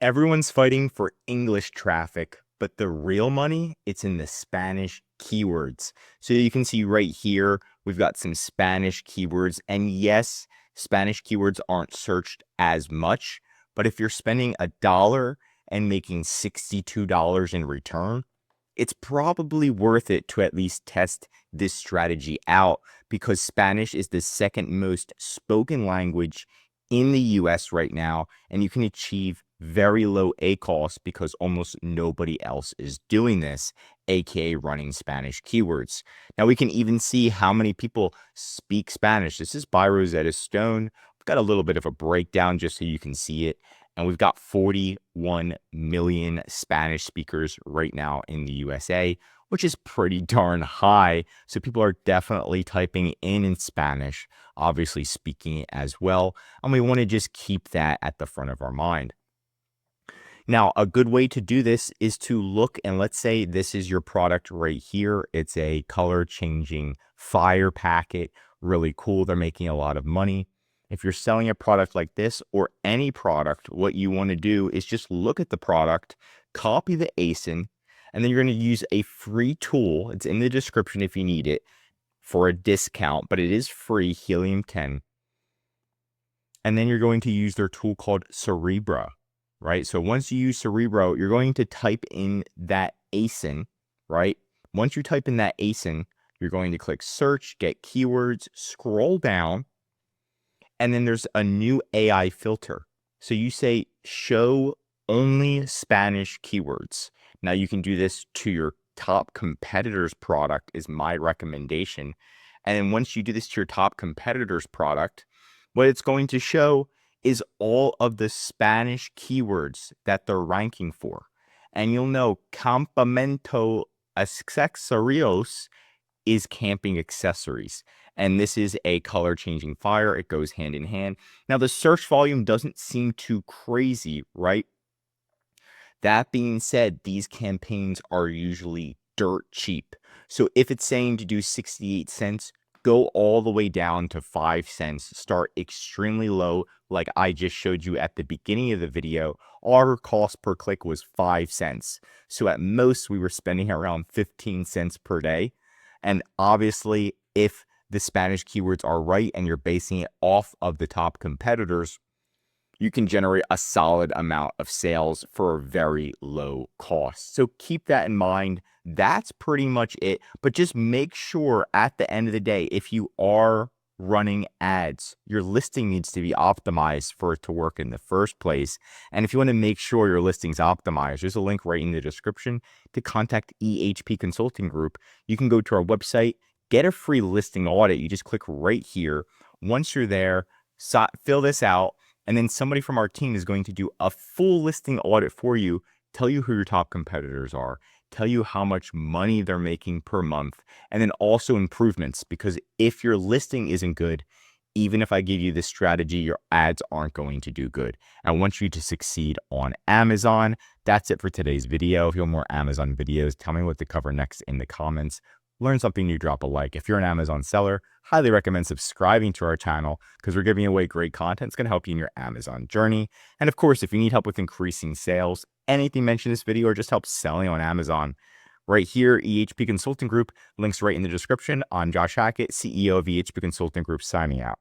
Everyone's fighting for English traffic, but the real money, it's in the Spanish keywords. So you can see right here, we've got some Spanish keywords. And yes, Spanish keywords aren't searched as much, but if you're spending $1 and making $62 in return, it's probably worth it to at least test this strategy out because Spanish is the second most spoken language in the US right now, and you can achieve very low ACoS because almost nobody else is doing this, aka running Spanish keywords. Now we can even see how many people speak Spanish. This is by Rosetta Stone. We've got a little bit of a breakdown just so you can see it. And we've got 41 million Spanish speakers right now in the USA, which is pretty darn high. So people are definitely typing in Spanish, obviously speaking it as well. And we want to just keep that at the front of our mind. Now, a good way to do this is to look, and let's say this is your product right here. It's a color changing fire packet. Really cool. They're making a lot of money. If you're selling a product like this or any product, what you want to do is just look at the product, copy the ASIN, and then you're going to use a free tool. It's in the description if you need it for a discount, but it is free, Helium 10. And then you're going to use their tool called Cerebro, right? So once you use Cerebro, you're going to type in that ASIN, right? Once you type in that ASIN, you're going to click search, get keywords, scroll down, and then there's a new AI filter. So you say show only Spanish keywords. Now you can do this to your top competitor's product is my recommendation. And then once you do this to your top competitor's product, what it's going to show is all of the Spanish keywords that they're ranking for. And you'll know campamento accesorios is camping accessories. And this is a color changing fire. It goes hand in hand. Now the search volume doesn't seem too crazy, right? That being said, these campaigns are usually dirt cheap. So if it's saying to do 68 cents, go all the way down to 5 cents. Start extremely low, like I just showed you at the beginning of the video. Our cost per click was 5 cents. So at most, we were spending around 15 cents per day. And obviously, if the Spanish keywords are right and you're basing it off of the top competitors, you can generate a solid amount of sales for a very low cost. So keep that in mind. That's pretty much it. But just make sure at the end of the day, if you are running ads, your listing needs to be optimized for it to work in the first place. And if you want to make sure your listing's optimized, there's a link right in the description to contact EHP Consulting Group. You can go to our website, get a free listing audit. You just click right here. Once you're there, fill this out. And then somebody from our team is going to do a full listing audit for you, tell you who your top competitors are, tell you how much money they're making per month, and then also improvements. Because if your listing isn't good, even if I give you this strategy, your ads aren't going to do good. I want you to succeed on Amazon. That's it for today's video. If you want more Amazon videos, tell me what to cover next in the comments. Learn something new, drop a like. If you're an Amazon seller, highly recommend subscribing to our channel because we're giving away great content. It's going to help you in your Amazon journey. And of course, if you need help with increasing sales, anything mentioned in this video or just help selling on Amazon, right here, EHP Consulting Group, links right in the description. I'm Josh Hackett, CEO of EHP Consulting Group, signing out.